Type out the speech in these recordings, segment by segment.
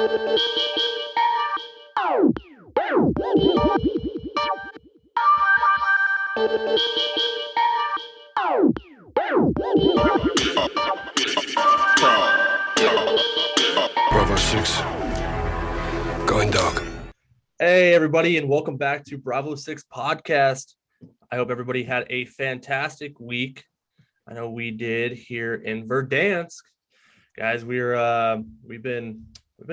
Bravo 6, going dark. Hey, everybody, and welcome back to Bravo 6 podcast. I hope everybody had a fantastic week. I know we did here in Verdansk. Guys, we've been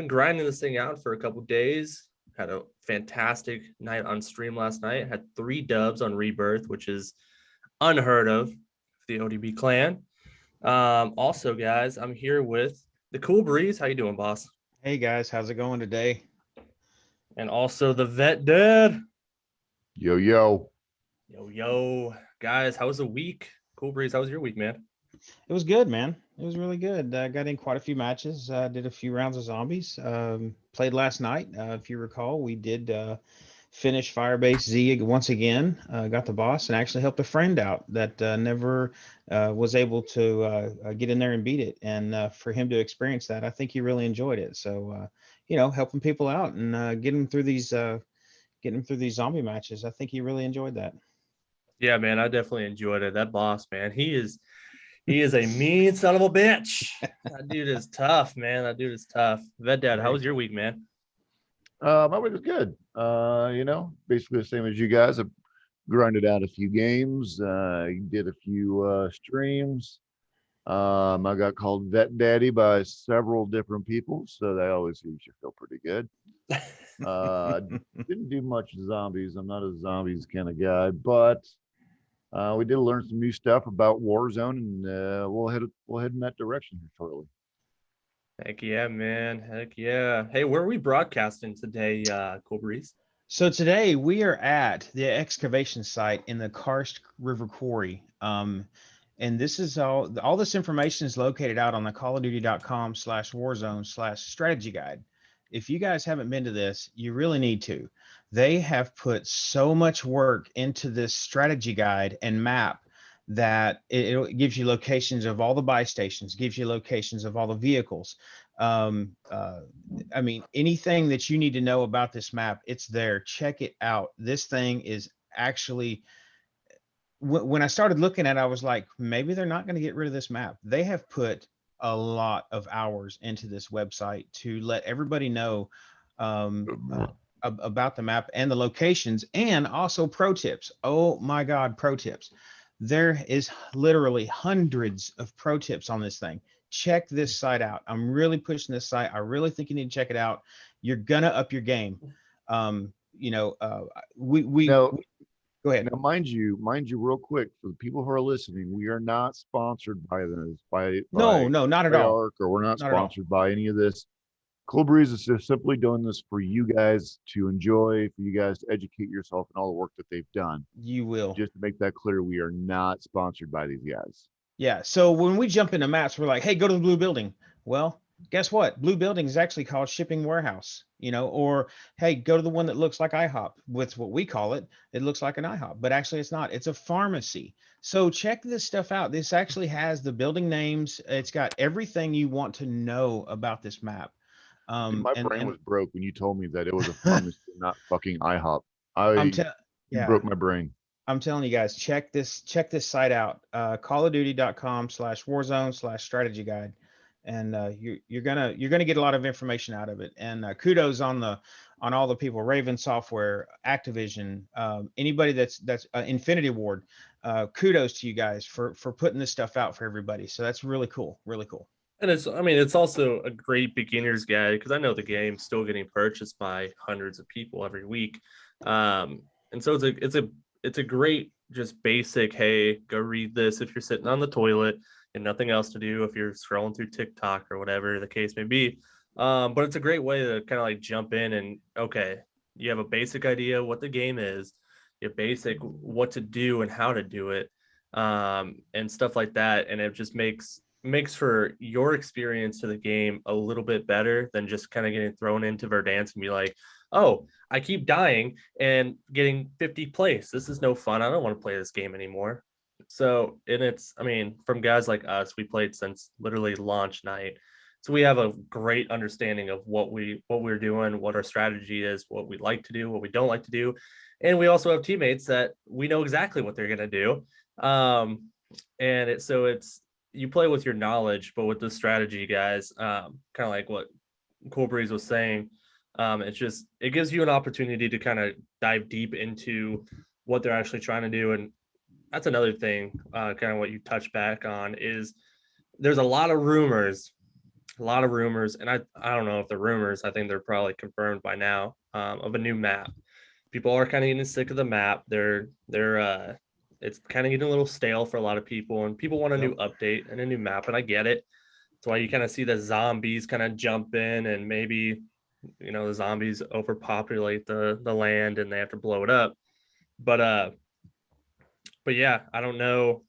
grinding this thing out for a couple days. Had a fantastic night on stream last night. Had 3 dubs on Rebirth, which is unheard of for the ODB clan. Also, guys, I'm here with the Cool Breeze. How you doing, boss? Hey guys, how's it going today? And also the Vet Dad. Yo. Guys, how was the week? Cool Breeze, how was your week, man? It was good, man. It was really good. I got in quite a few matches. Did a few rounds of zombies. Played last night. If you recall, we did finish Firebase Z once again. Got the boss and actually helped a friend out that never was able to get in there and beat it. And for him to experience that, I think he really enjoyed it. So, helping people out and getting through these zombie matches. I think he really enjoyed that. Yeah, man, I definitely enjoyed it. That boss, man, he is a mean son of a bitch. That dude is tough, man. That dude is tough. Vet Dad, how was your week, man? My week was good. Basically the same as you guys. I've grinded out a few games, did a few streams. I got called Vet Daddy by several different people, so that always makes you feel pretty good. Didn't do much zombies. I'm not a zombies kind of guy, but we did learn some new stuff about Warzone, and we'll head in that direction here shortly. Heck yeah, man. Heck yeah. Hey, where are we broadcasting today, Cool Breeze? So today we are at the excavation site in the Karst River Quarry. And this is all this information is located out on the callofduty.com/warzone/strategy guide. If you guys haven't been to this, you really need to. They have put so much work into this strategy guide and map that it gives you locations of all the buy stations, gives you locations of all the vehicles. Anything that you need to know about this map, it's there. Check it out. This thing is actually, when I started looking at it, I was like, maybe they're not going to get rid of this map. They have put a lot of hours into this website to let everybody know about the map and the locations, and also pro tips. Oh my God, pro tips. There is literally hundreds of pro tips on this thing. Check this site out. I'm really pushing this site. I really think you need to check it out. You're gonna up your game. Go ahead. Now, mind you, real quick, for the people who are listening, we are not sponsored by this. No, not at all. Or we're not sponsored by any of this. Cool Breeze is just simply doing this for you guys to enjoy, for you guys to educate yourself in all the work that they've done. You will. Just to make that clear, we are not sponsored by these guys. Yeah. So when we jump into maps, we're like, hey, go to the blue building. Well, guess what? Blue building is actually called shipping warehouse, or hey, go to the one that looks like IHOP. With what we call it, it looks like an IHOP, but actually it's not. It's a pharmacy. So check this stuff out. This actually has the building names. It's got everything you want to know about this map. My brain was broke when you told me that it was a pharmacy, not fucking IHOP. You broke my brain. I'm telling you guys, check this site out. callofduty.com/warzone/strategy guide. And you're gonna get a lot of information out of it. And kudos on all the people, Raven Software, Activision, anybody that's Infinity Ward. Kudos to you guys for putting this stuff out for everybody. So that's really cool. And it's also a great beginner's guide, because I know the game's still getting purchased by hundreds of people every week. And so it's a great, just basic, hey, go read this if you're sitting on the toilet and nothing else to do, if you're scrolling through TikTok or whatever the case may be. But it's a great way to kind of like jump in and, okay, you have a basic idea what the game is, you have basic what to do and how to do it, and stuff like that. And it just makes for your experience to the game a little bit better than just kind of getting thrown into Verdansk and be like, oh, I keep dying and getting 50 plays. This is no fun. I don't want to play this game anymore. So, and it's, from guys like us, we played since literally launch night. So we have a great understanding of what we're doing, what our strategy is, what we like to do, what we don't like to do. And we also have teammates that we know exactly what they're going to do. And it's you play with your knowledge, but with the strategy, guys, kind of like what Cool Breeze was saying, it gives you an opportunity to kind of dive deep into what they're actually trying to do. And that's another thing, kind of what you touch back on is there's a lot of rumors, and I don't know if the rumors, I think they're probably confirmed by now, of a new map. People are kind of getting sick of the map. It's kind of getting a little stale for a lot of people, and people want a new update and a new map, and I get it. That's why you kind of see the zombies kind of jump in, and maybe the zombies overpopulate the land and they have to blow it up. But yeah, I don't know.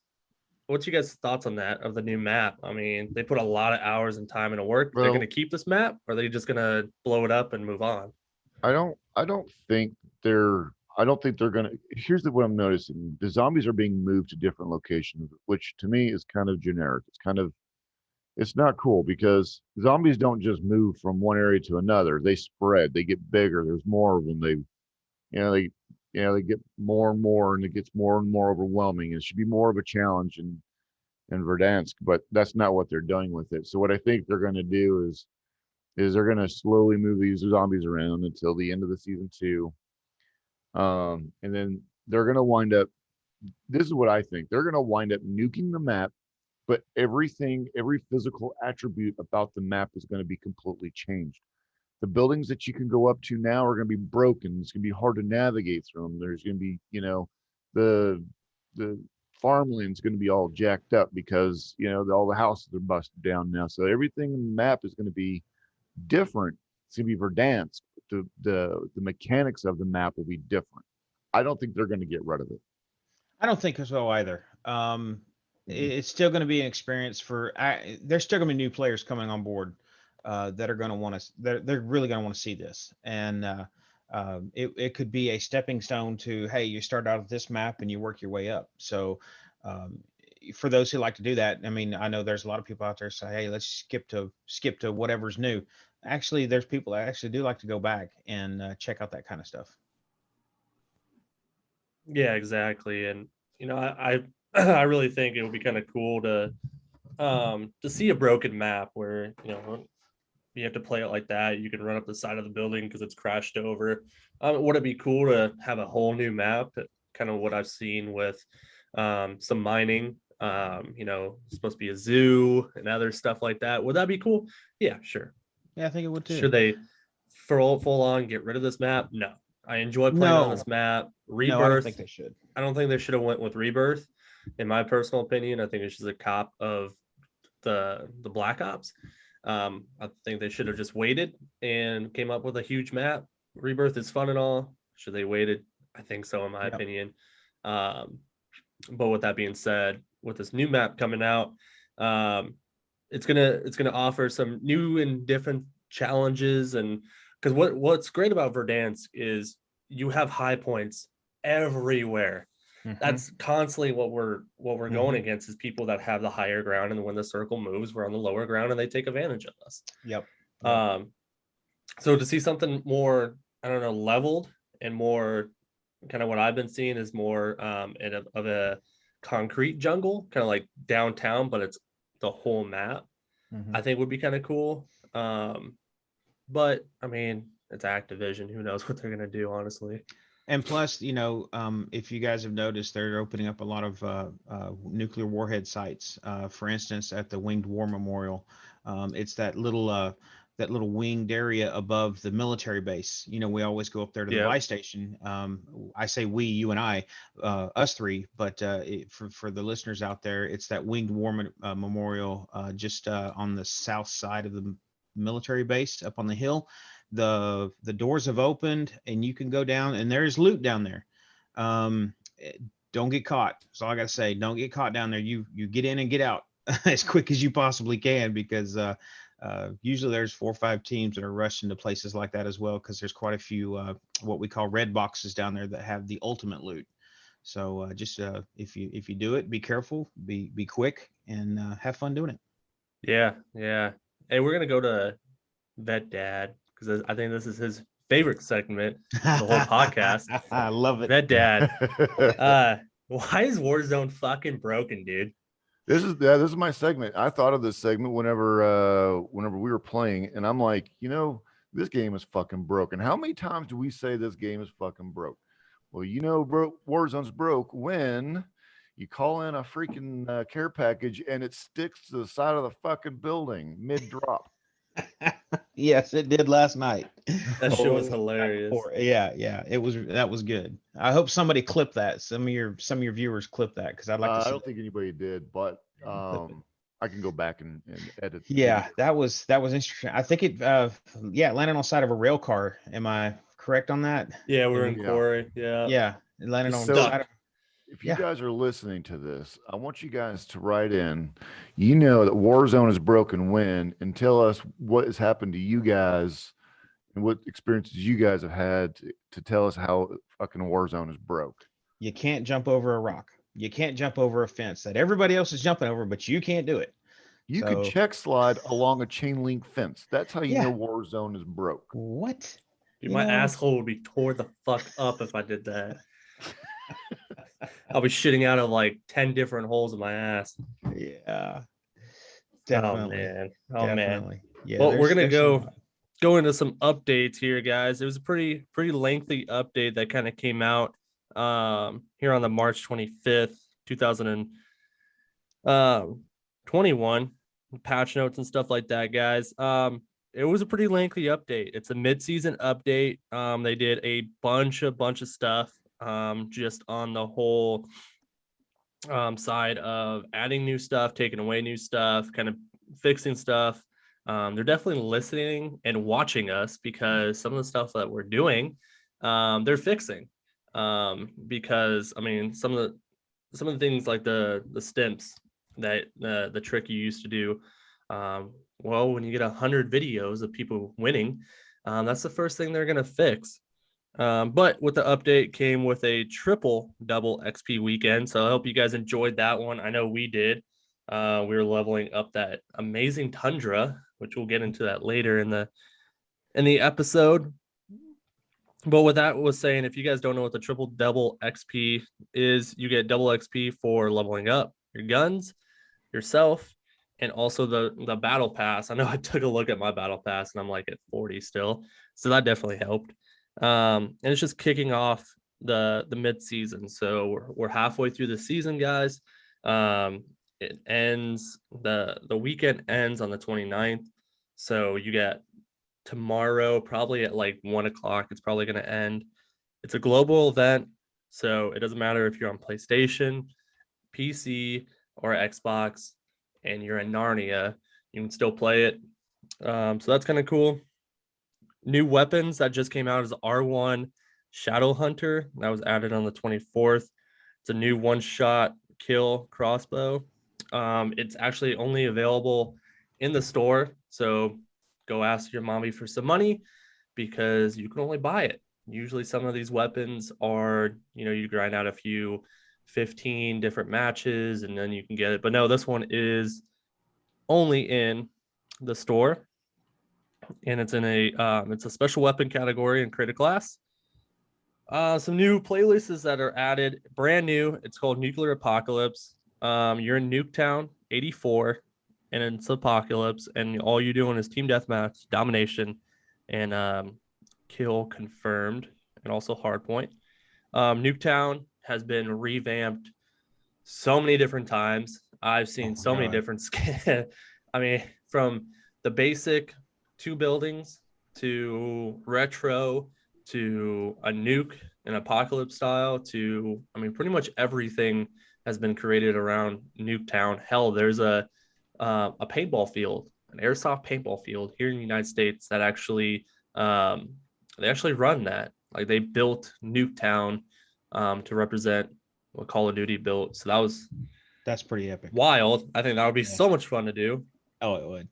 What's you guys' thoughts on that, of the new map? I mean, they put a lot of hours and time into work. They're Well, going to keep this map, or are they just going to blow it up and move on? I don't think they're gonna. Here's what I'm noticing: the zombies are being moved to different locations, which to me is kind of generic. It's not cool because zombies don't just move from one area to another. They spread. They get bigger. There's more of them. They they get more and more, and it gets more and more overwhelming. It should be more of a challenge in Verdansk, but that's not what they're doing with it. So what I think they're going to do is they're going to slowly move these zombies around until the end of the season 2. And then they're going to wind up, this is what I think, they're going to wind up nuking the map, but every physical attribute about the map is going to be completely changed. The buildings that you can go up to now are going to be broken. It's going to be hard to navigate through them. There's going to be, the farmland's going to be all jacked up because, all the houses are busted down now. So everything in the map is going to be different. It's going to be Verdansk. The mechanics of the map will be different. I don't think they're going to get rid of it. I don't think so either. It's still going to be an experience there's still going to be new players coming on board that are going to want to. They're really going to want to see this, and it could be a stepping stone to, hey, you start out at this map and you work your way up. So for those who like to do that, I mean, I know there's a lot of people out there say, hey, let's skip to whatever's new. Actually, there's people that actually do like to go back and check out that kind of stuff. Yeah, exactly. And I I really think it would be kind of cool to see a broken map where you have to play it like that. You can run up the side of the building because it's crashed over. Would it be cool to have a whole new map? Kind of what I've seen with some mining. It's supposed to be a zoo and other stuff like that. Would that be cool? Yeah, sure. Yeah, I think it would too. Should they full on get rid of this map? No. I enjoy playing on this map. Rebirth. No, I don't think they should. I don't think they should have went with Rebirth. In my personal opinion, I think it's just a cop of the Black Ops. I think they should have just waited and came up with a huge map. Rebirth is fun and all. Should they waited? I think so, in my opinion. But with that being said, with this new map coming out, it's gonna offer some new and different challenges. And because what's great about Verdansk is you have high points everywhere. That's constantly what we're going against, is people that have the higher ground, and when the circle moves, we're on the lower ground and they take advantage of us. Yep. So to see something more, I don't know, leveled and more kind of what I've been seeing is more of a concrete jungle, kind of like downtown, but it's the whole map. I think would be kind of cool. But I mean, it's Activision. Who knows what they're gonna do, honestly. And plus, if you guys have noticed, they're opening up a lot of nuclear warhead sites. For instance, at the Winged War Memorial, it's that little winged area above the military base. We always go up there to the buy station. I say we, you and I, us three, but for the listeners out there, it's that Winged War Memorial just on the south side of the military base up on the hill. The doors have opened and you can go down, and there's loot down there. Don't get caught. That's all I got to say. Don't get caught down there. You get in and get out as quick as you possibly can, because usually there's 4 or 5 teams that are rushing to places like that as well, because there's quite a few what we call red boxes down there that have the ultimate loot. So just if you do it, be careful, be quick, and have fun doing it. Yeah. Hey, we're gonna go to Vet Dad because I think this is his favorite segment of the whole podcast. I love it. Vet Dad. Why is Warzone fucking broken, dude? This is my segment. I thought of this segment whenever we were playing, and I'm like, this game is fucking broken. How many times do we say this game is fucking broke? Well, Warzone's broke when you call in a freaking care package and it sticks to the side of the fucking building mid drop. Yes, it did last night. That shit was Oh, hilarious. Yeah, that was good. I hope somebody clipped that. Some of your viewers clipped that because I'd like to I see. don't think anybody did, but Clip it. I can go back and edit. the Yeah, video. that was interesting. I think it it landed on the side of a rail car. Am I correct on that? Yeah, we're in Yeah. quarry. Yeah. Yeah, it landed on the Stuck. side of If you Yeah. guys are listening to this, I want you guys to write in. You know that Warzone is broken when, and tell us what has happened to you guys and what experiences you guys have had to tell us how fucking Warzone is broke. you can't jump over a rock. You can't jump over a fence that everybody else is jumping over, but you can't do it. You could So- check slide along a chain link fence. That's how you Yeah. know Warzone is broke. What? Dude, You my know- asshole would be tore the fuck up if I did that. I'll be shitting out of like 10 different holes in my ass. Yeah. Definitely. Oh man. Definitely. Yeah. Well, we're there's gonna some- go into some updates here, guys. It was a pretty lengthy update that kind of came out here on the March 25th, 2021, patch notes and stuff like that, guys. It was a pretty lengthy update. It's a mid-season update. They did a bunch of stuff just on the whole side of adding new stuff, taking away new stuff, kind of fixing stuff. They're definitely listening and watching us because some of the stuff that we're doing, they're fixing. Because I mean, some of the things like the stimps that the trick you used to do. Well, when you get 100 videos of people winning, that's the first thing they're gonna fix. But with the update came with a triple double XP weekend. So I hope you guys enjoyed that one. I know we did. We were leveling up that amazing Tundra, which we'll get into that later in the episode. But what that was saying, if you guys don't know what the triple double XP is, you get double XP for leveling up your guns, yourself, and also the battle pass. I know I took a look at my battle pass and I'm like at 40 still. So that definitely helped. And it's just kicking off the mid-season. So we're halfway through the season, guys. It ends the weekend ends on the 29th. So you get tomorrow, probably at like 1:00. It's probably going to end. It's a global event, so it doesn't matter if you're on PlayStation, PC, or Xbox, and you're in Narnia, you can still play it. So that's kind of cool. New weapons that just came out is R1 Shadow Hunter that was added on the 24th. It's a new one-shot kill crossbow. It's actually only available in the store, so go ask your mommy for some money because you can only buy it. Usually some of these weapons are, you grind out a few 15 different matches and then you can get it. But no, this one is only in the store. And it's in it's a special weapon category in creative class. Some new playlists that are added, brand new. It's called Nuclear Apocalypse. You're in Nuketown 84, and it's Apocalypse, and all you're doing is team deathmatch, domination, and kill confirmed, and also hardpoint. Nuketown has been revamped so many different times. I've seen so many different skins. I mean, from the basic 2 buildings to retro to a nuke and apocalypse style to, I mean, pretty much everything has been created around Nuketown. Hell, there's a paintball field, an airsoft paintball field here in the United States that actually they actually run that. Like they built Nuketown to represent what Call of Duty built. So that's pretty epic. Wild. I think that would be so much fun to do. Oh, it would.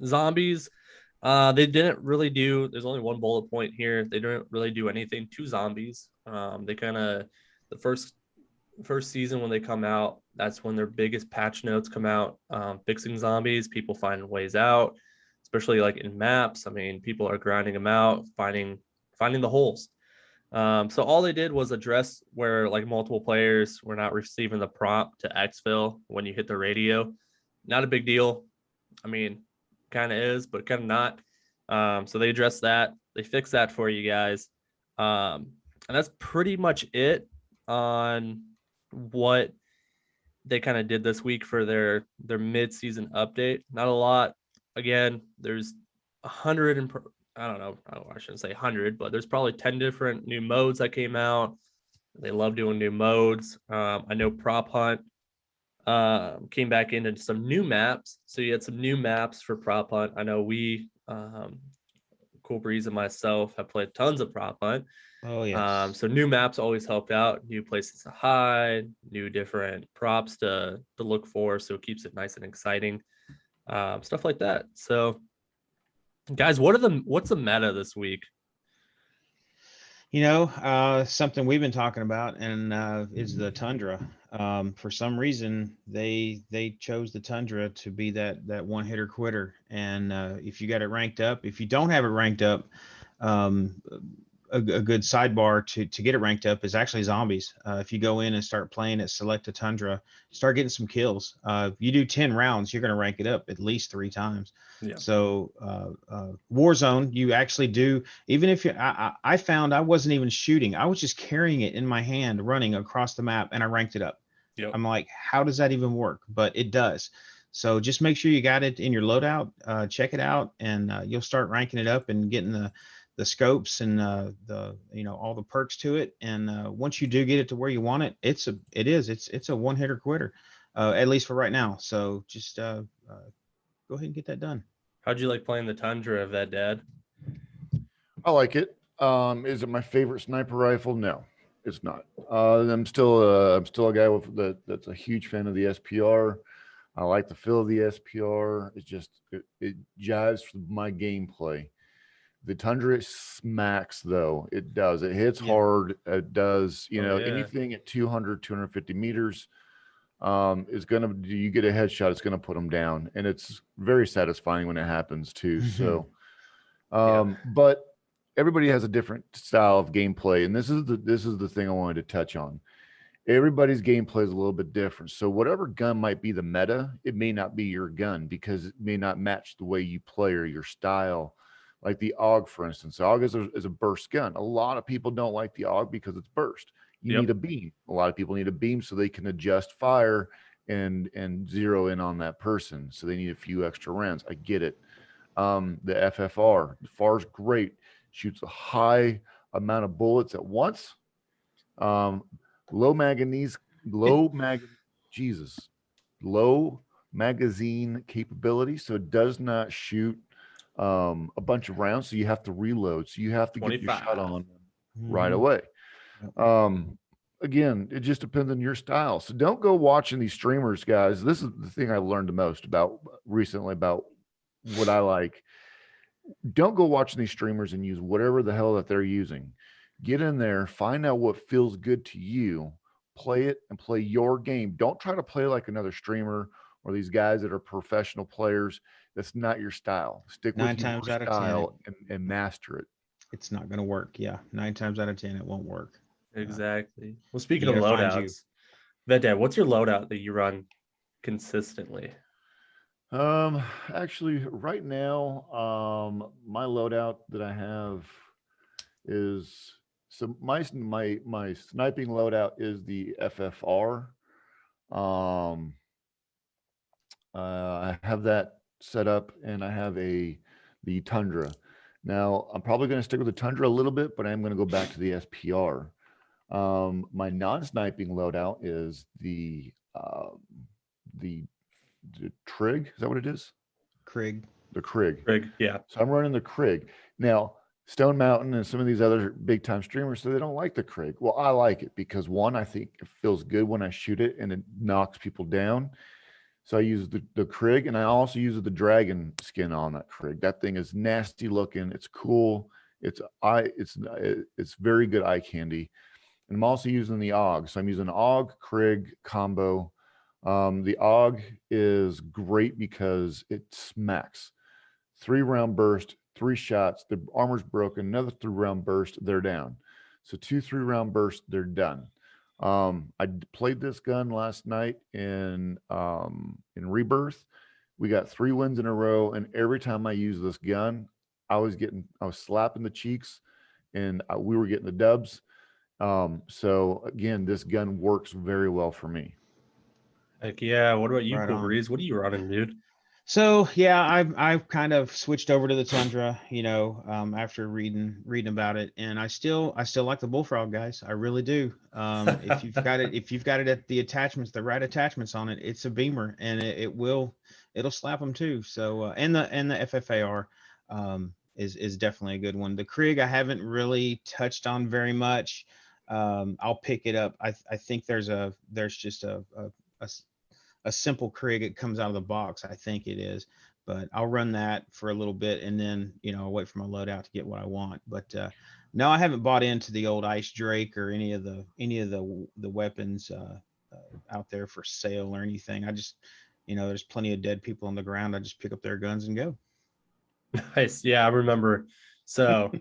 Zombies. They didn't really do. There's only one bullet point here. They didn't really do anything to zombies. They kind of the first first season when they come out, that's when their biggest patch notes come out. Fixing zombies, people finding ways out, especially like in maps. I mean, people are grinding them out, finding the holes. So all they did was address where like multiple players were not receiving the prompt to exfil when you hit the radio. Not a big deal. I mean, kind of is, but kind of not. So they addressed that. They fixed that for you guys. And that's pretty much it on what they kind of did this week for their mid-season update. Not a lot. Again, there's 100 and I don't know. I shouldn't say 100, but there's probably 10 different new modes that came out. They love doing new modes. I know Prop Hunt came back into some new maps. So you had some new maps for Prop Hunt. I know we, Cool Breeze and myself, have played tons of Prop Hunt. Oh yes. So new maps always helped out, new places to hide, new different props to look for. So it keeps it nice and exciting. Stuff like that. So guys, what's the meta this week? Something we've been talking about and is the Tundra. For some reason, they chose the Tundra to be that one hitter quitter. And if you got it ranked up, if you don't have it ranked up, a good sidebar to get it ranked up is actually zombies. If you go in and start playing it, select a Tundra, start getting some kills. If you do 10 rounds, you're going to rank it up at least 3 times. Yeah. So Warzone, you actually do, even if I found I wasn't even shooting. I was just carrying it in my hand, running across the map, and I ranked it up. Yep. I'm like, how does that even work? But it does. So just make sure you got it in your loadout, check it out, and you'll start ranking it up and getting the scopes and all the perks to it. And once you do get it to where you want it, it's a one hitter quitter, at least for right now. So just go ahead and get that done. How'd you like playing the Tundra of that, Dad? I like it. Is it my favorite sniper rifle? No, it's not. I'm still a guy that's a huge fan of the SPR. I like the feel of the SPR. It's just it jives with my gameplay. The Tundra smacks, though. It does. It hits hard. It does. Anything at 200, 250 meters is going to, you get a headshot, it's going to put them down. And it's very satisfying when it happens, too. So, but everybody has a different style of gameplay. And this is the thing I wanted to touch on. Everybody's gameplay is a little bit different. So whatever gun might be the meta, it may not be your gun because it may not match the way you play or your style. Like the AUG, for instance. AUG is a burst gun. A lot of people don't like the AUG because it's burst. You need a beam. A lot of people need a beam so they can adjust fire and zero in on that person. So they need a few extra rounds. I get it. The FFR. The FAR is great. Shoots a high amount of bullets at once. Low magazine capability, so it does not shoot a bunch of rounds, so you have to reload, so you have to get your shot on right away. Again, it just depends on your style, so don't go watching these streamers, guys. This is the thing I learned the most about recently about what I like. Don't go watching these streamers and use whatever the hell that they're using. Get in there, find out what feels good to you, play it, and play your game. Don't try to play like another streamer or these guys that are professional players. That's not your style. Stick with your style and master it. It's not going to work. Yeah, 9 times out of 10, it won't work. Exactly. Well, speaking of loadouts, Vetdad, what's your loadout that you run consistently? Actually, right now, my loadout that I have is my sniping loadout is the FFR. I have that set up, and I have the Tundra. Now I'm probably going to stick with the Tundra a little bit, but I'm going to go back to the SPR. My non-sniping loadout is the Trig. Is that what it is? Krig. The Krig. Krig, yeah. So I'm running the Krig. Now, Stone Mountain and some of these other big time streamers, so they don't like the Krig. Well, I like it because one, I think it feels good when I shoot it and it knocks people down. So I use the Krig, and I also use the dragon skin on that Krig. That thing is nasty looking. It's cool. It's very good eye candy. And I'm also using the AUG. So I'm using AUG Krig combo. The AUG is great because it smacks. 3-round burst, 3 shots, the armor's broken, another 3-round burst, they're down. So 2 3-round bursts, they're done. Played this gun last night in Rebirth. We got 3 wins in a row, and every time I use this gun, I was slapping the cheeks, and we were getting the dubs. So again, this gun works very well for me. Heck yeah. What about you, Right Cool on. Breeze? What are you running, dude? So yeah, I've kind of switched over to the Tundra, after reading about it, and I still like the Bullfrog, guys. I really do. If you've got it at the attachments, the right attachments on it, it's a beamer, and it'll slap them too. So and the FFAR is definitely a good one. The Krig I haven't really touched on very much. I'll pick it up. I think there's just a simple Krig. It comes out of the box, I think it is, but I'll run that for a little bit, and then I'll wait for my loadout to get what I want. But no, I haven't bought into the old Ice Drake or any of the weapons out there for sale or anything. I just there's plenty of dead people on the ground. I just pick up their guns and go. Nice. Yeah, I remember. So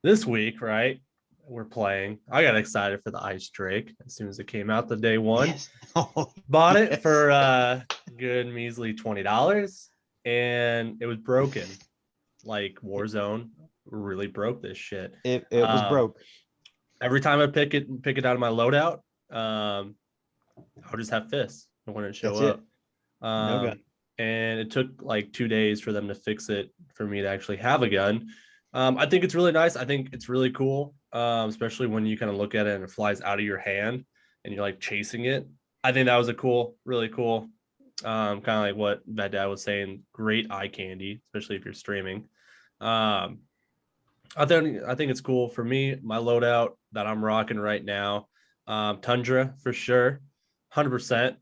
this week, right? We're playing. I got excited for the Ice Drake as soon as it came out the day one. Yes. Oh, Bought it yes. for good measly $20, and it was broken. Like Warzone really broke this shit. It was broke. Every time I pick it out of my loadout, I'll just have fists. It wouldn't show That's it. up. No gun. And it took like 2 days for them to fix it for me to actually have a gun. I think it's really nice. I think it's really cool, especially when you kind of look at it and it flies out of your hand and you're like chasing it. I think that was really cool. Kind of like what that dad was saying. Great eye candy, especially if you're streaming. I think it's cool for me. My loadout that I'm rocking right now, Tundra for sure, 100%.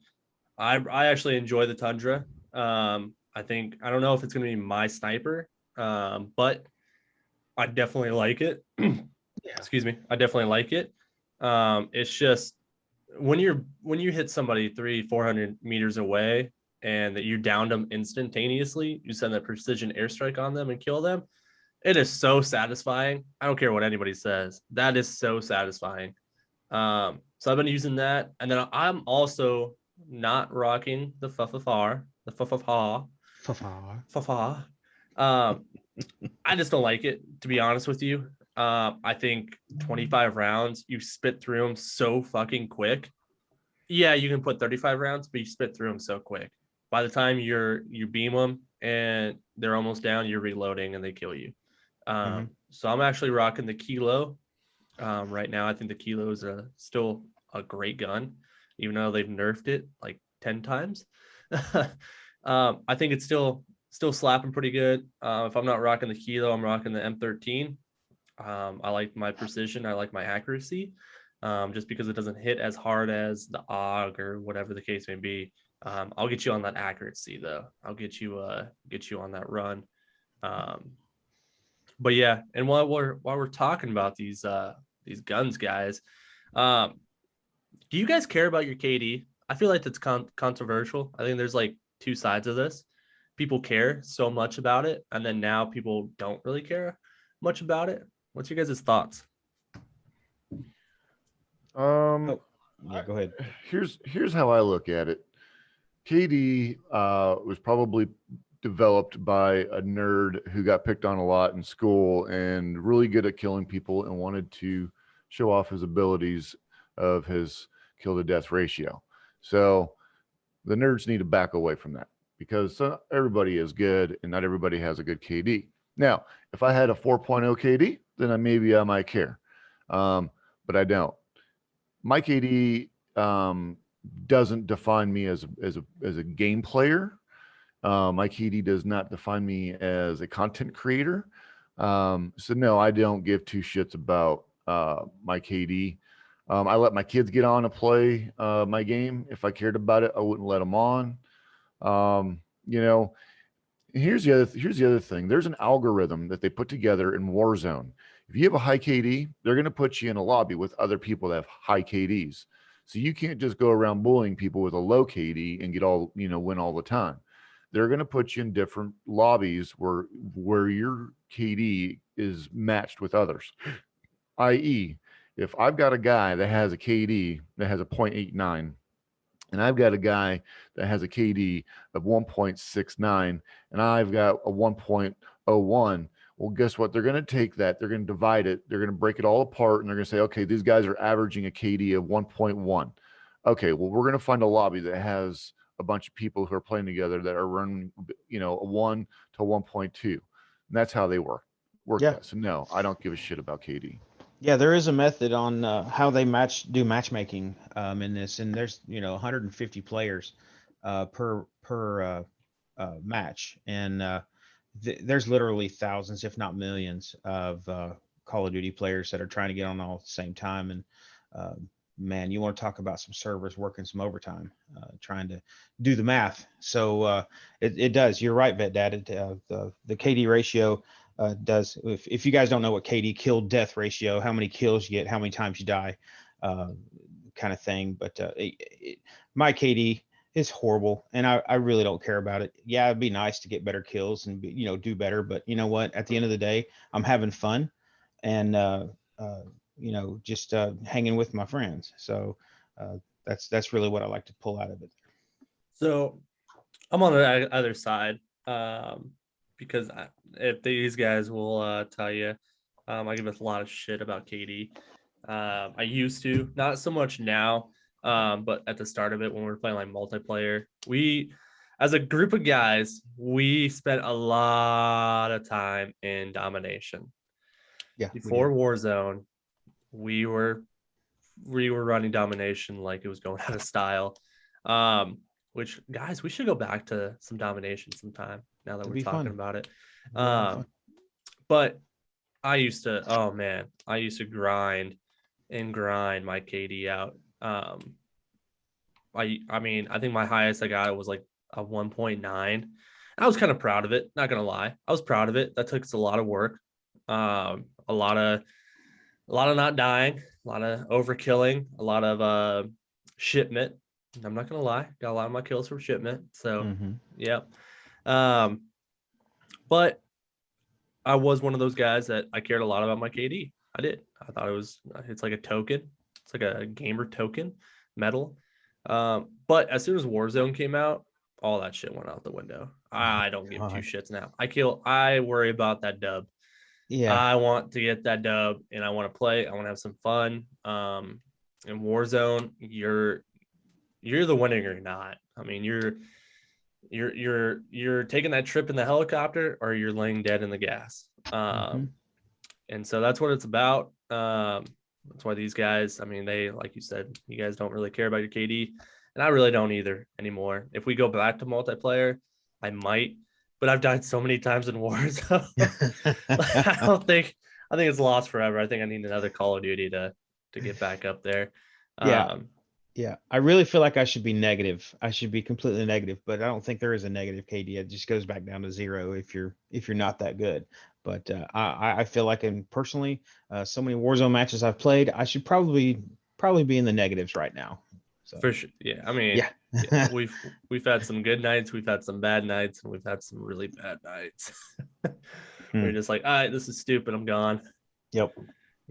I actually enjoy the Tundra. I don't know if it's going to be my sniper, but I definitely like it. Excuse me. I definitely like it. It's just when you hit somebody 300-400 meters away and that you downed them instantaneously, you send that precision airstrike on them and kill them. It is so satisfying. I don't care what anybody says. That is so satisfying. So I've been using that, and then I'm also not rocking the FFR, the FFA. I just don't like it, to be honest with you. I think 25 rounds, you spit through them so fucking quick. Yeah, you can put 35 rounds, but you spit through them so quick. By the time you beam them and they're almost down, you're reloading and they kill you. So I'm actually rocking the Kilo right now. I think the Kilo is still a great gun, even though they've nerfed it like 10 times. I think it's still slapping pretty good. If I'm not rocking the Kilo, I'm rocking the M13. I like my precision. I like my accuracy, just because it doesn't hit as hard as the AUG or whatever the case may be. I'll get you on that accuracy though. I'll get you on that run. But yeah, and while we're talking about these guns, guys, do you guys care about your KD? I feel like that's controversial. I think there's like two sides of this. People care so much about it, and then now people don't really care much about it. What's your guys' thoughts? Yeah, go ahead. Here's how I look at it. KD was probably developed by a nerd who got picked on a lot in school and really good at killing people and wanted to show off his abilities of his kill to death ratio. So the nerds need to back away from that, because everybody is good and not everybody has a good KD. Now, if I had a 4.0 KD, then maybe I might care, but I don't. My KD doesn't define me as a game player. My KD does not define me as a content creator. So no, I don't give two shits about my KD. I let my kids get on and play my game. If I cared about it, I wouldn't let them on. Here's the other thing. There's an algorithm that they put together in Warzone. If you have a high KD, they're going to put you in a lobby with other people that have high KDs. So you can't just go around bullying people with a low KD and get all, win all the time. They're going to put you in different lobbies where your KD is matched with others. I.e., if I've got a guy that has a KD that has a 0.89, and I've got a guy that has a KD of 1.69, and I've got a 1.01. Well, guess what? They're going to take that, they're going to divide it, they're going to break it all apart, and they're going to say, okay, these guys are averaging a KD of 1.1. Okay, well, we're going to find a lobby that has a bunch of people who are playing together that are running, a 1 to 1.2. And that's how they work Yeah. that. So no, I don't give a shit about KD. Yeah, there is a method on how they do matchmaking in this, and there's 150 players per match, and there's literally thousands, if not millions, of Call of Duty players that are trying to get on all at the same time. And man, you want to talk about some servers working some overtime, trying to do the math. So it does. You're right, VetDad. The KD ratio does. If you guys don't know what KD kill death ratio, how many kills you get, how many times you die, kind of thing. But my KD is horrible, and I really don't care about it. Yeah, it'd be nice to get better kills and do better, but you know what? At the end of the day, I'm having fun, and just hanging with my friends. So that's really what I like to pull out of it. So I'm on the other side because if these guys will tell you, I give a lot of shit about KD. I used to, not so much now, but at the start of it when we were playing like multiplayer, we, as a group of guys, we spent a lot of time in domination. Yeah. Before Warzone, we were running domination like it was going out of style. Which, guys, we should go back to some domination sometime now that we're talking about it. But I used to grind my KD out. I mean, I think my highest I got was like a 1.9. I was kind of proud of it, not gonna lie. I was proud of it. That took us a lot of work. A lot of not dying, a lot of overkilling, a lot of shipment. I'm not gonna lie, got a lot of my kills from shipment. So yep. But I was one of those guys that I cared a lot about my KD. I did. I thought it's like a token. It's like a gamer token medal. But as soon as Warzone came out, all that shit went out the window. I don't give two shits now. I worry about that dub. Yeah. I want to get that dub and I want to play. I want to have some fun. In Warzone, you're the winner or you're not. I mean, you're taking that trip in the helicopter or you're laying dead in the gas. And so that's what it's about. That's why these guys, I mean, they, like you said, you guys don't really care about your KD, and I really don't either anymore. If we go back to multiplayer, I might, but I've died so many times in Warzone. I think it's lost forever. I think I need another Call of Duty to get back up there. Yeah, I really feel like I should be negative. I should be completely negative, but I don't think there is a negative KD. It just goes back down to zero if you're not that good. But I feel like, and personally, so many Warzone matches I've played, I should probably be in the negatives right now. So for sure, yeah. I mean, yeah, we've had some good nights, we've had some bad nights, and we've had some really bad nights. We're just like, all right, this is stupid. I'm gone. Yep.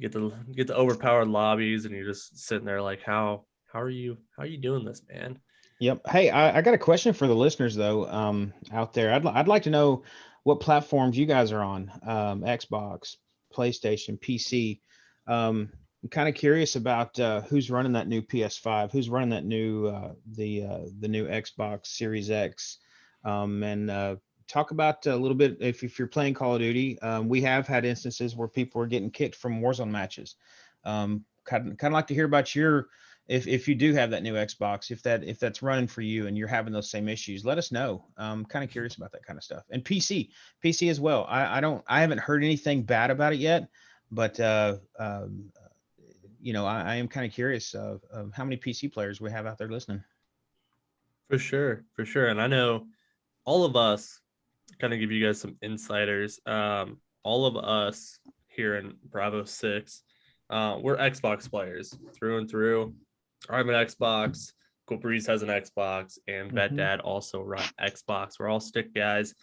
Get the overpowered lobbies, and you're just sitting there like, how are you doing this, man? Yep. Hey, I got a question for the listeners though, out there. I'd like to know what platforms you guys are on. Xbox, PlayStation, PC. I'm kind of curious about who's running that new PS5, who's running that new the new Xbox Series X, and talk about a little bit if you're playing Call of Duty. We have had instances where people are getting kicked from Warzone matches. Kind of like to hear about your. If you do have that new Xbox, if that's running for you and you're having those same issues, let us know. I'm kind of curious about that kind of stuff. And PC as well. I haven't heard anything bad about it yet, but I am kind of curious of how many PC players we have out there listening. For sure. And I know all of us, kind of give you guys some insiders. All of us here in Bravo 6. We're Xbox players through and through. I'm an Xbox. Cool Breeze has an Xbox, and Vetdad also run Xbox. We're all stick guys.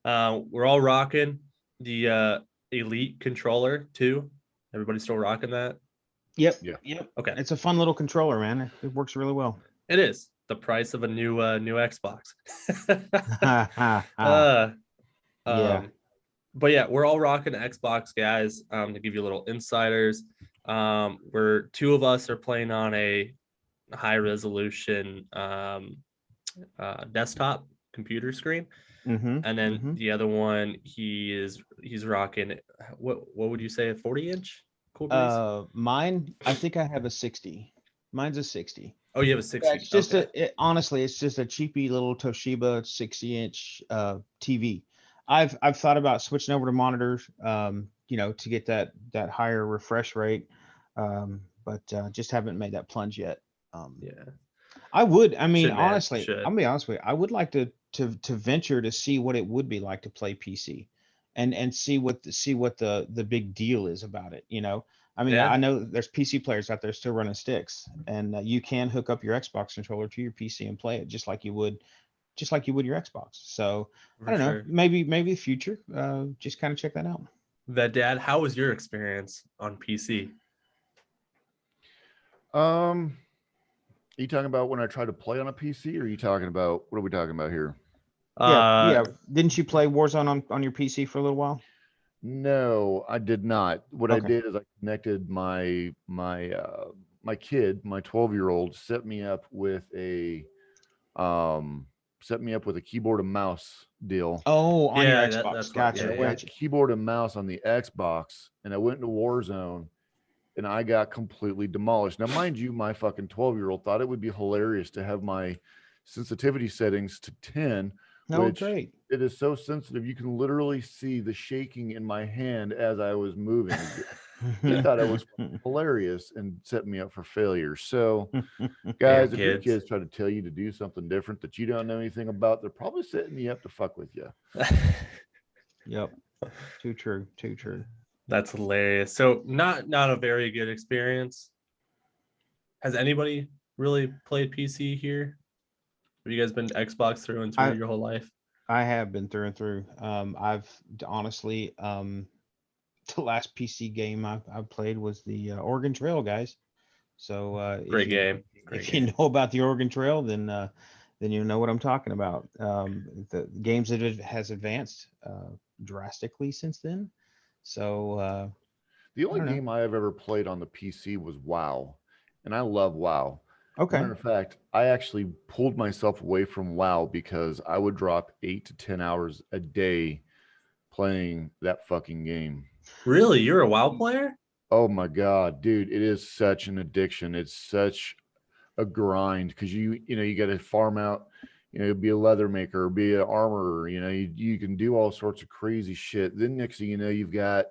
We're all rocking the Elite controller too. Everybody still rocking that? Yep. Yeah. Yep. Okay. It's a fun little controller, man. It works really well. It is the price of a new Xbox. Yeah. But yeah, we're all rocking Xbox, guys. To give you a little insiders, we're two of us are playing on a high resolution desktop computer screen, and then the other one he's rocking. What would you say, a 40-inch? Cool Breeze? Mine, I think I have a 60. Mine's a 60. Oh, you have a 60. Yeah, it's just Okay. honestly, it's just a cheapy little Toshiba 60-inch TV. I've thought about switching over to monitors, to get that higher refresh rate, but just haven't made that plunge yet. Yeah. I would. I mean, Should, man. honestly, Should. I'll be honest with you. I would like to venture to see what it would be like to play PC, and see what the big deal is about it. I mean, Yeah. I know there's PC players out there still running sticks, and you can hook up your Xbox controller to your PC and play it just like you would your Xbox. So I For don't know. sure. Maybe the future. Just kind of check that out. Vetdad, how was your experience on PC? Are you talking about when I tried to play on a PC, or are you talking about, what are we talking about here? Yeah. Didn't you play Warzone on your PC for a little while? No, I did not. What I Okay. did is I connected my kid, my 12-year-old, set me up with a keyboard and mouse deal. Oh, on your Yeah, Xbox. that's what- Gotcha. And I yeah, went Gotcha. keyboard and mouse on the Xbox, and I went into Warzone, and I got completely demolished. Now, mind you, my fucking 12-year-old thought it would be hilarious to have my sensitivity settings to 10, Oh, which great. it is so sensitive. You can literally see the shaking in my hand as I was moving. He thought it was hilarious and set me up for failure. So, guys, if your kids. kids try to tell you to do something different that you don't know anything about, they're probably setting you up to fuck with you. Yep. Too true. Too true. That's hilarious. So not a very good experience. Has anybody really played PC here? Have you guys been Xbox through and through your whole life? I have been through and through. I've honestly, the last PC game I played was the Oregon Trail, guys. So Great game. if you know about the Oregon Trail, then you know what I'm talking about. The games that it has advanced drastically since then. So The only don't know. game I have ever played on the PC was WoW, and I love WoW. Okay. Matter of fact, I actually pulled myself away from WoW because I would drop 8 to 10 hours a day playing that fucking game. Really? You're a WoW player? Oh my God, dude, it is such an addiction. It's such a grind because you got to farm out, be a leather maker, be an armorer, you can do all sorts of crazy shit. Then next thing you know, you've got,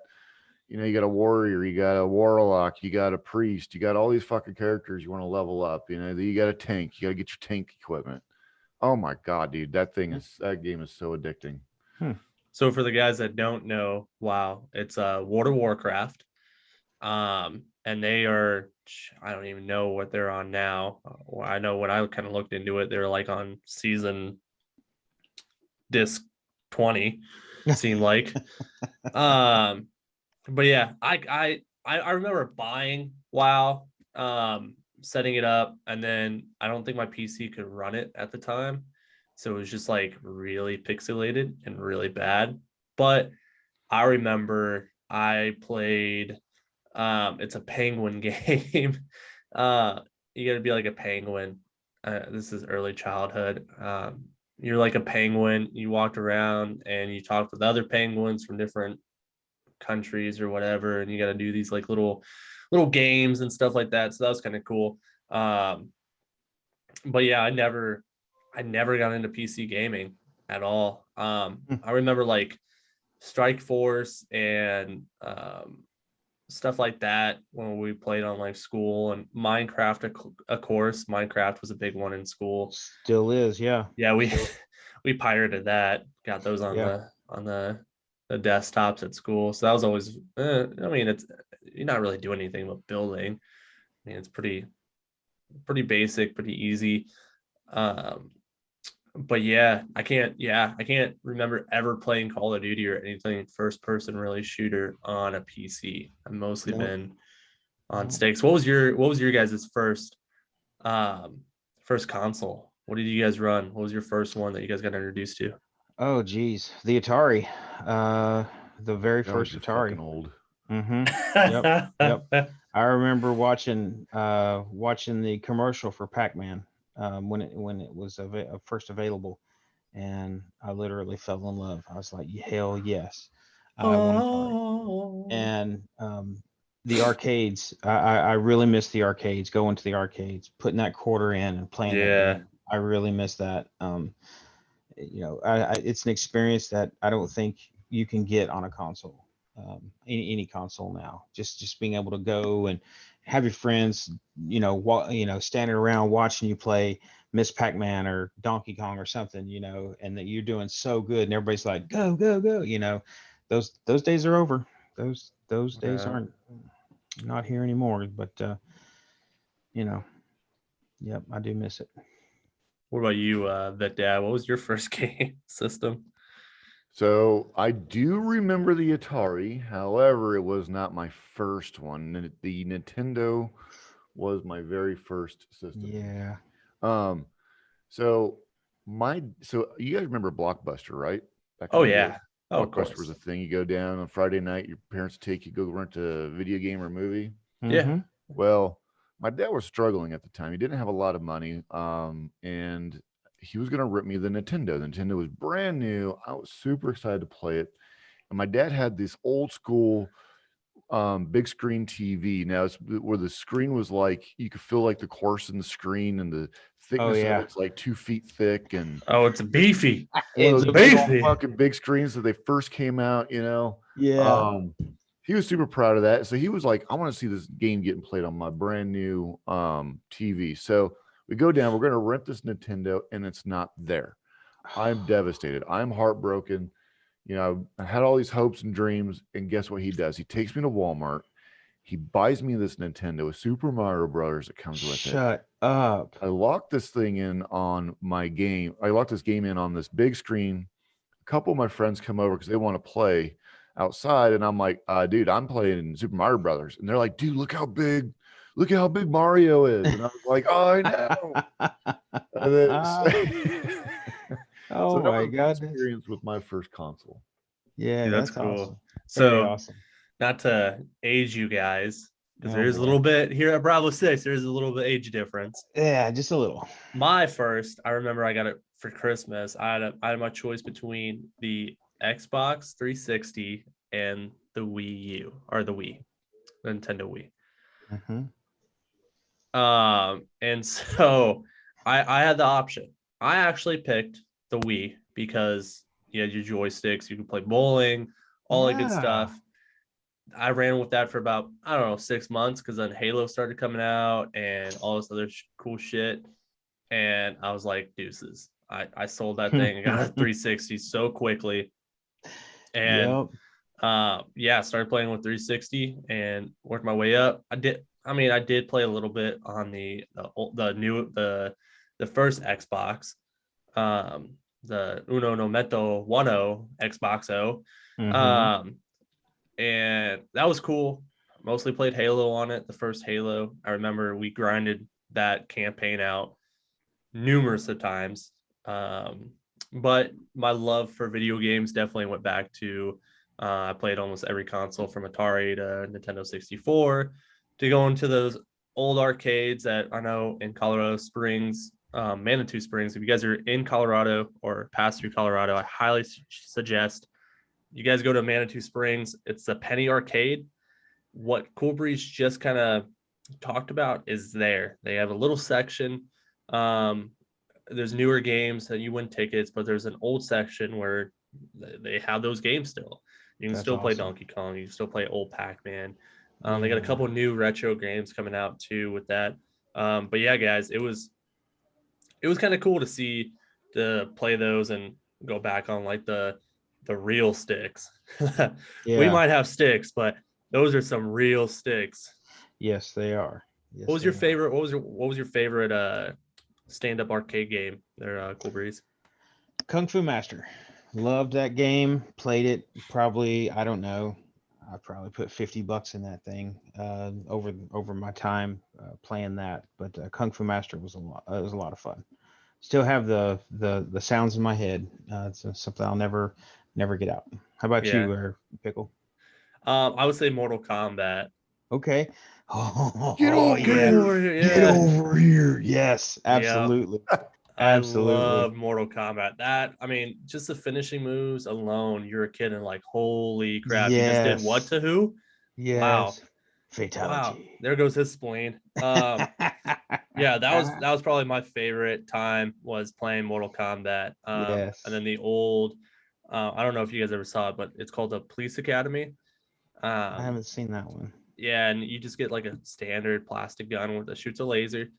you got a warrior, you got a warlock, you got a priest, you got all these fucking characters you want to level up. You got a tank, you got to get your tank equipment. Oh my God, dude, that game is so addicting. So for the guys that don't know, WoW, it's World of Warcraft. And they are, I don't even know what they're on now. I know when I kind of looked into it, they're like on season disc 20, it seemed like. But yeah, I remember buying WoW, setting it up, and then I don't think my PC could run it at the time. So it was just like really pixelated and really bad. But I remember I played, it's a penguin game. You got to be like a penguin. This is early childhood. You're like a penguin. You walked around and you talked with other penguins from different countries or whatever, and you got to do these like little games and stuff like that. So that was kind of cool. But yeah, I never got into PC gaming at all. I remember like Strike Force and stuff like that when we played on like school, and Minecraft, of course. Minecraft was a big one in school. Still is, yeah. Yeah, we pirated that. Got those on Yeah. the the desktops at school. So that was always, I mean, it's you're not really doing anything but building. I mean, it's pretty basic, pretty easy. Um, but I can't remember ever playing Call of Duty or anything first person really shooter on a PC. I've mostly Nope. been on Nope. sticks. What was your guys' um first console? What did you guys run? What was your first one that you guys got introduced to? Oh, geez. The Atari. The very That was first just Atari. fucking old. Mm-hmm. Yep. Yep. I remember watching the commercial for Pac-Man when it was first available, and I literally fell in love. I was like, hell yes, I want Atari. Oh, And the arcades, I really miss the arcades. Going to the arcades, putting that quarter in and playing that yeah. game. I really miss that. It's an experience that I don't think you can get on a console, any console now. Just being able to go and have your friends, standing around watching you play Miss Pac-Man or Donkey Kong or something, and that you're doing so good, and everybody's like, go, go, go, those days are over. Those days Yeah. aren't not here anymore. But you know, yep, I do miss it. What about you, Vetdad? What was your first game system? So I do remember the Atari. However, it was not my first one. The Nintendo was my very first system. Yeah. Um, so so you guys remember Blockbuster, right? Back in Oh the day, yeah. Oh, of Blockbuster was course. a thing. You go down on Friday night, your parents take you, go rent a video game or movie. Yeah. Mm-hmm. Well, my dad was struggling at the time. He didn't have a lot of money. And he was gonna rip me the Nintendo. The Nintendo was brand new. I was super excited to play it. And my dad had this old school big screen TV. Now it's where the screen was like you could feel like the course in the screen and the Oh thickness of yeah. it's like 2 feet thick and Oh, it's beefy. one of It's those a big old beefy. fucking big screens that they first came out. yeah. Um, he was super proud of that. So he was like, I want to see this game getting played on my brand new TV. So we go down, we're gonna rent this Nintendo, and it's not there. I'm devastated. I'm heartbroken. I had all these hopes and dreams, and guess what he does? He takes me to Walmart. He buys me this Nintendo with Super Mario Brothers that comes with it. Shut up. I locked this thing in on my game. I locked this game in on this big screen. A couple of my friends come over because they want to play outside, and I'm like, dude, I'm playing Super Mario Brothers, and they're like, dude, look at how big Mario is, and I was like, oh, I know. And then, so Oh that my was my goodness. experience with my first console. Yeah, Yeah, that's that's cool. awesome. Very So, awesome. not to age you guys, because Oh there is a boy. little bit here at Bravo 6, there is a little bit age difference. Yeah, just a little. My first, I remember I got it for Christmas. I had my choice between the Xbox 360 and the Wii U, or the Wii, the Nintendo Wii. Mm-hmm. And so I had the option. I actually picked the Wii because you had your joysticks, you could play bowling, all that good Yeah. stuff. I ran with that for about, I don't know, 6 months because then Halo started coming out and all this other cool shit. And I was like, deuces. I sold that thing and got a 360 so quickly. And Yep. started playing with 360 and worked my way up. I did play a little bit on the first Xbox, the Uno no Meto Wano Xbox O. Mm-hmm. And that was cool. Mostly played Halo on it, the first Halo. I remember we grinded that campaign out numerous of times. But my love for video games definitely went back to I played almost every console from Atari to Nintendo 64 to go into those old arcades that I know in Colorado Springs, Manitou Springs. If you guys are in Colorado or pass through Colorado, I highly suggest you guys go to Manitou Springs. It's a penny arcade. What Cool Breeze just kind of talked about is there. They have a little section. There's newer games that you win tickets, but there's an old section where they have those games still. You can That's still play awesome. Donkey Kong. You can still play old Pac-Man. They got a Yeah. couple new retro games coming out too with that. But yeah, guys, it was kind of cool to see to play those and go back on like the the real sticks. We Yeah. might have sticks, but those are some real sticks. Yes, they are. Yes, What was your they are. favorite? What was your favorite stand-up arcade game there, Cool Breeze? Kung Fu Master. Loved that game. Played it probably, I don't know. I probably put $50 in that thing over my time playing that. But Kung Fu Master was a lot. It was a lot of fun. Still have the sounds in my head. It's something I'll never get out. How about Yeah. you, Pickle? I would say Mortal Kombat. Okay. Oh, Get over yeah. here. Get over here. Yes, Yeah. absolutely. I Absolutely. love Mortal Kombat. That, I mean, just the finishing moves alone, you're a kid and like, holy crap, you just did what Yes. to who? Wow. Yes. Wow. Fatality. There goes his spleen. Yeah, that was probably my favorite time was playing Mortal Kombat. Yes. And then the old, I don't know if you guys ever saw it, but it's called the Police Academy. I haven't seen that one. Yeah, and you just get like a standard plastic gun that shoots a laser.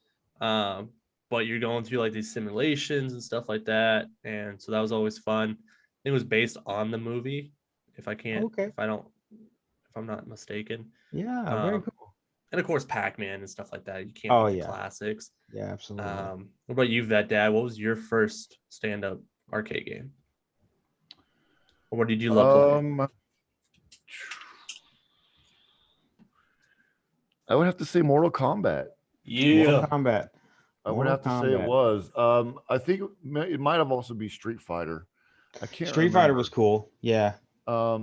But you're going through like these simulations and stuff like that. And so that was always fun. It was based on the movie, if Okay. if I'm not mistaken. Yeah, very cool. And of course, Pac-Man and stuff like that. You can't Oh beat the yeah. classics. Yeah, absolutely. What about you, Vet Dad? What was your first stand-up arcade game? Or what did you love playing? I would have to say Mortal Kombat. Mortal Yeah. Kombat. I would have to say it was. I think it might have also be Street Fighter. I can't Street Fighter remember. was cool. Yeah.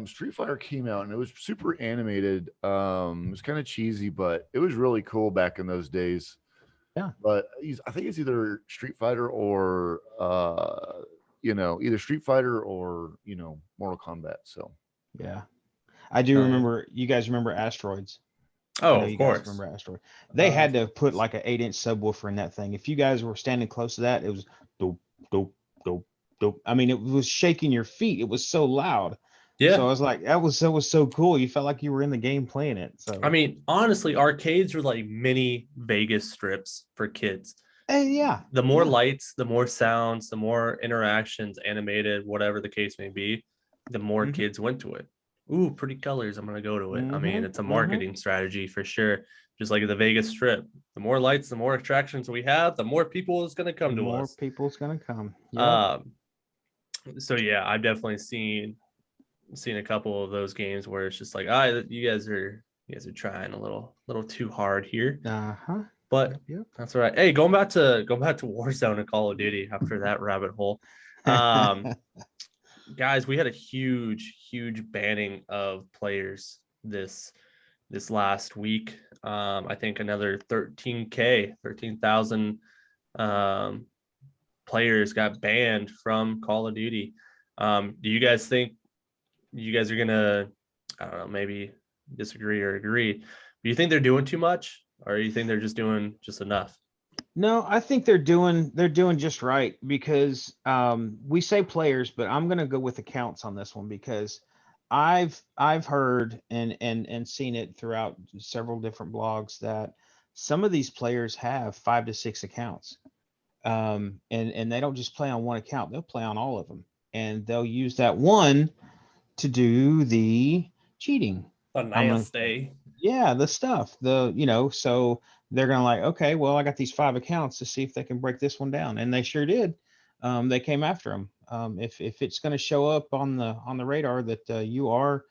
Street Fighter came out and it was super animated. It was kind of cheesy, but it was really cool back in those days. Yeah. But I think it's either Street Fighter or either Street Fighter or Mortal Kombat. So Yeah. I do remember. You guys remember Asteroids? Oh, I know of you guys course. remember Asteroid. They had to put like an 8-inch subwoofer in that thing. If you guys were standing close to that, it was dope, dope, dope, dope. I mean, it was shaking your feet. It was so loud. Yeah. So I was like, that was so cool. You felt like you were in the game playing it. So I mean, honestly, arcades are like mini Vegas strips for kids. yeah. The more lights, the more sounds, the more interactions, animated, whatever the case may be, the more kids went to it. Ooh, pretty colors. I'm going to go to it. I mean, it's a marketing strategy for sure. Just like the Vegas Strip. The more lights, the more attractions we have, the more people is going to come to us. More people's going to come. Yeah. So yeah, I've definitely seen a couple of those games where it's just like, you guys are trying a little too hard here. Uh-huh. But that's all right. Hey, going back to Warzone and Call of Duty after that rabbit hole. Guys, we had a huge banning of players this last week. I think another 13,000 players got banned from Call of Duty. Do you guys think you guys are gonna, I don't know, maybe disagree or agree? Do you think they're doing too much, or do you think they're just doing just enough? No, I think they're doing just right because we say players, but I'm gonna go with accounts on this one because I've heard and seen it throughout several different blogs that some of these players have 5 to 6 accounts. And they don't just play on one account, they'll play on all of them. And they'll use that one to do the cheating. Yeah, the stuff. So they're gonna like, okay, well, I got these 5 accounts to see if they can break this one down, and they sure did. They came after them. If it's going to show up on the radar that you are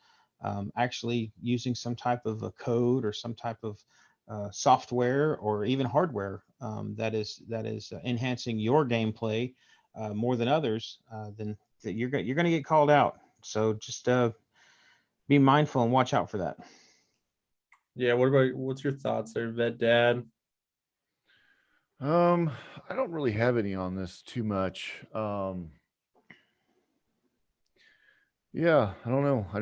actually using some type of a code or some type of software or even hardware that is enhancing your gameplay more than others, then you're going to get called out. So just be mindful and watch out for that. Yeah, what's your thoughts there, Vet Dad? I don't really have any on this too much. Yeah, I don't know. I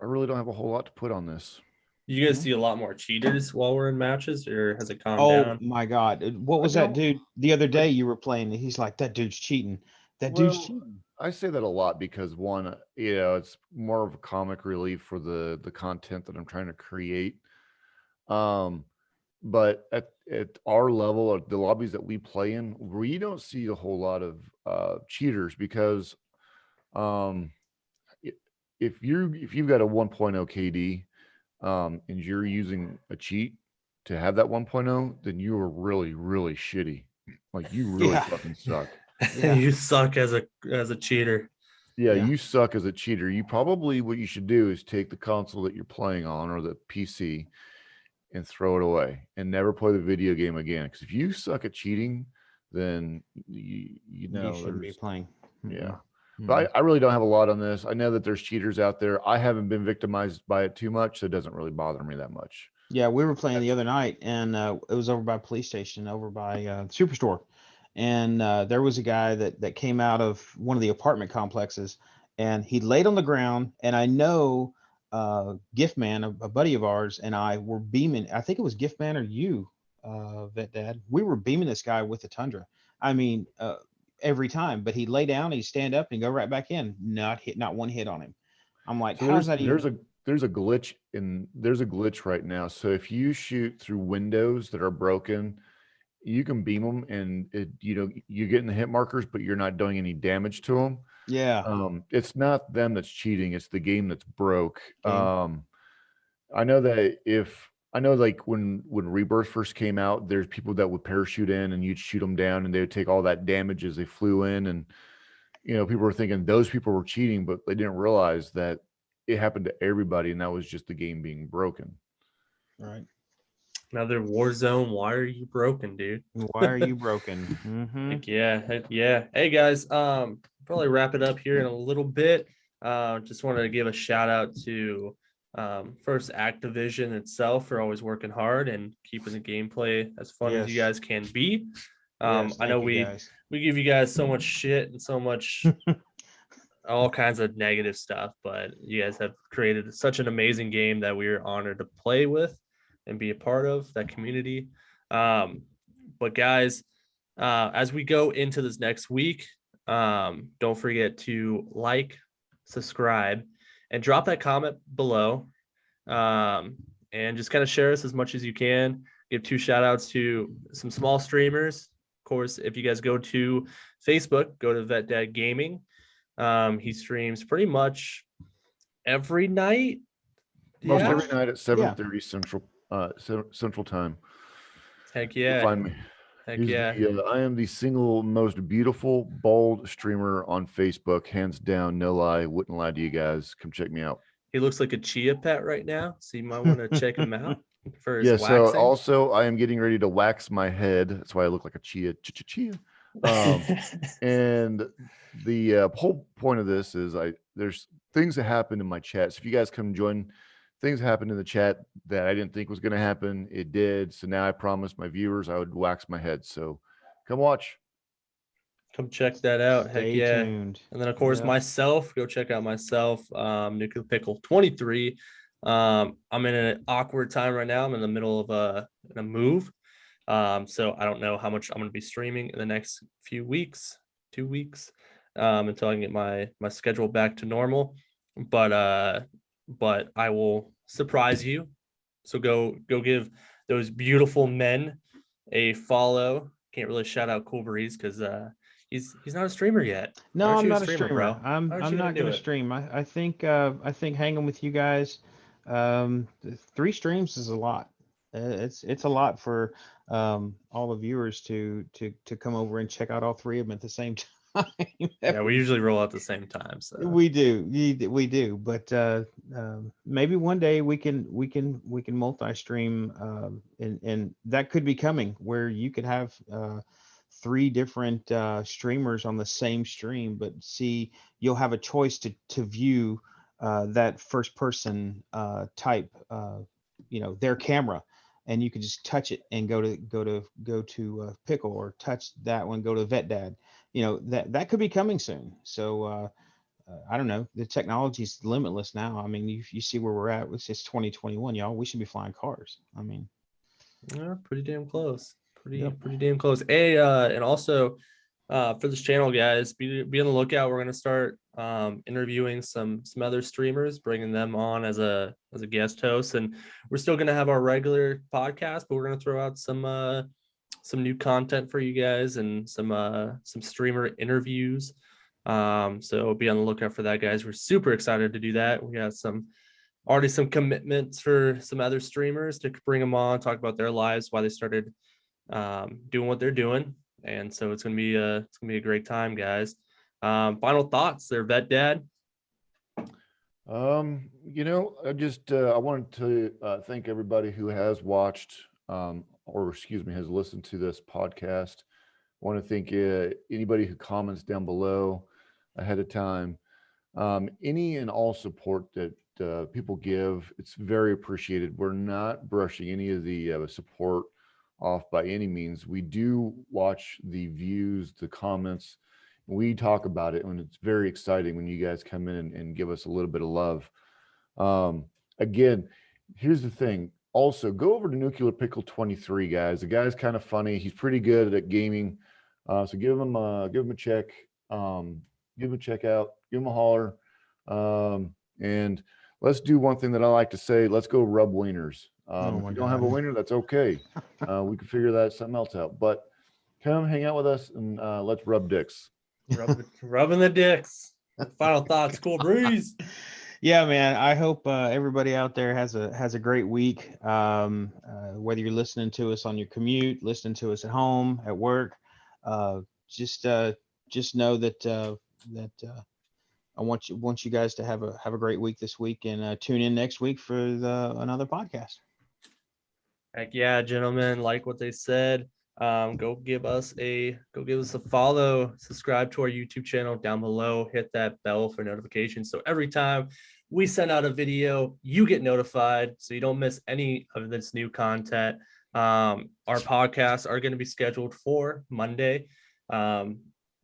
really don't have a whole lot to put on this. You guys see a lot more cheaters while we're in matches, or has it calmed down? Oh my God. What was that dude the other day you were playing? He's like, that dude's cheating. Dude's cheating. I say that a lot because one, it's more of a comic relief for the content that I'm trying to create. But at our level of the lobbies that we play in, we don't see a whole lot of cheaters because if you've got a 1.0 KD, and you're using a cheat to have that 1.0, then you are really, really shitty. Like you really Yeah. fucking suck. Yeah. You suck as a cheater. Yeah, Yeah. you suck as a cheater. You probably what you should do is take the console that you're playing on or the PC and throw it away and never play the video game again. Because if you suck at cheating, then you know You shouldn't be there's playing. yeah. Mm-mm. But I really don't have a lot on this. I know that there's cheaters out there. I haven't been victimized by it too much, so it doesn't really bother me that much. Yeah, we were playing the other night, and it was over by police station, over by the superstore, and there was a guy that came out of one of the apartment complexes, and he laid on the ground, and I know Gift Man, a buddy of ours, and I were beaming. I think it was Gift Man or you, Vet Dad. We were beaming this guy with the Tundra. I mean, every time, but he'd lay down, he'd stand up, and go right back in. Not one hit on him. I'm like, So how's that even? there's a glitch right now. So if you shoot through windows that are broken, you can beam them and you're getting the hit markers, but you're not doing any damage to them. Yeah, It's not them that's cheating, it's the game that's broke. game. I know that I know like when Rebirth first came out, there's people that would parachute in and you'd shoot them down and they would take all that damage as they flew in. And people were thinking those people were cheating, but they didn't realize that it happened to everybody, and that was just the game being broken. Right. Another Warzone. Why are you broken, dude? Why are you broken? Mm-hmm. Heck yeah. Hey guys, probably wrap it up here in a little bit. Just wanted to give a shout out to first Activision itself for always working hard and keeping the gameplay as fun as you Yes. guys can be. Yes, I know thank you, guys. we give you guys so much shit and so much all kinds of negative stuff, but you guys have created such an amazing game that we are honored to play with and be a part of that community. But guys, as we go into this next week, don't forget to like, subscribe, and drop that comment below. And just kind of share us as much as you can. Give 2 shout outs to some small streamers. Of course, if you guys go to Facebook, go to Vetdadgaming. He streams pretty much every night. Most Yeah. every night at 7:30 Central Time. Heck You'll yeah. find me. Heck yeah. I am the single most beautiful bald streamer on Facebook, hands down. No lie, wouldn't lie to you guys. Come check me out. He looks like a chia pet right now, so you might want to check him out for his Yeah. So waxing. also, I am getting ready to wax my head. That's why I look like a chia. And the whole point of this is there's things that happen in my chat. So if you guys come join, things happened in the chat that I didn't think was going to happen. It did. So now I promised my viewers I would wax my head. So come watch. Come check that out. Heck Stay yeah. tuned. And then of course Yep. myself, go check out myself, Nuclear Pickle 23. I'm in an awkward time right now. I'm in the middle of a move. So I don't know how much I'm going to be streaming in the next few weeks, 2 weeks, until I can get my schedule back to normal. But I will surprise you. So go give those beautiful men a follow. Can't really shout out Cool Breeze because he's not a streamer yet. No, Aren't I'm you not a streamer. bro? I'm Aren't you not do going to it? stream. I think hanging with you guys, 3 streams is a lot. It's a lot for all the viewers to come over and check out all 3 of them at the same time. Yeah, we usually roll at the same time. So We do, but maybe one day we can multi-stream, and that could be coming where you could have 3 different streamers on the same stream, but see, you'll have a choice to view that first person type, their camera, and you can just touch it and go to Pickle, or touch that one, go to Vet Dad. That could be coming soon. So I don't know. The technology is limitless now. I mean, you see where we're at. It's just 2021, y'all. We should be flying cars. I mean, yeah, pretty damn close. Yep. Pretty damn close. Hey, and also for this channel, guys, be on the lookout. We're gonna start interviewing some other streamers, bringing them on as a guest host, and we're still gonna have our regular podcast, but we're gonna throw out some new content for you guys and some streamer interviews. So be on the lookout for that, guys. We're super excited to do that. We got already some commitments for some other streamers to bring them on, talk about their lives, why they started doing what they're doing. And so it's gonna be a great time, guys. Final thoughts there, Vet Dad. I wanted to thank everybody who has watched, has listened to this podcast. I want to thank anybody who comments down below ahead of time. Any and all support that people give, it's very appreciated. We're not brushing any of the support off by any means. We do watch the views, the comments. We talk about it, and it's very exciting when you guys come in and give us a little bit of love. Again, here's the thing. Also, go over to Nuclear Pickle 23, guys. The guy's kind of funny. He's pretty good at gaming. So give him a check. Give him a check out. Give him a holler. And let's do one thing that I like to say. Let's go rub wieners. If you don't have a wiener, that's okay. We can figure something else out. But come hang out with us and let's rub dicks. Rubbing the dicks. Final thoughts, Cool Breeze. Yeah, man. I hope everybody out there has a great week. Whether you're listening to us on your commute, listening to us at home, at work, just know that I want you guys to have a great week this week, and tune in next week for another podcast. Heck yeah, gentlemen! Like what they said. Go give us a follow, subscribe to our YouTube channel down below, hit that bell for notifications. So every time we send out a video, you get notified so you don't miss any of this new content. Our podcasts are going to be scheduled for Monday.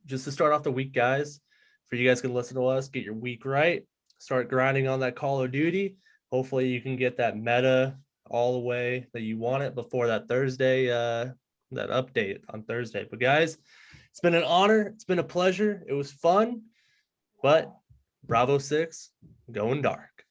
Just to start off the week, guys, for you guys can listen to us, get your week right, start grinding on that Call of Duty. Hopefully you can get that meta all the way that you want it before that Thursday, that update on Thursday. But guys, it's been an honor. It's been a pleasure. It was fun, but Bravo 6 going dark.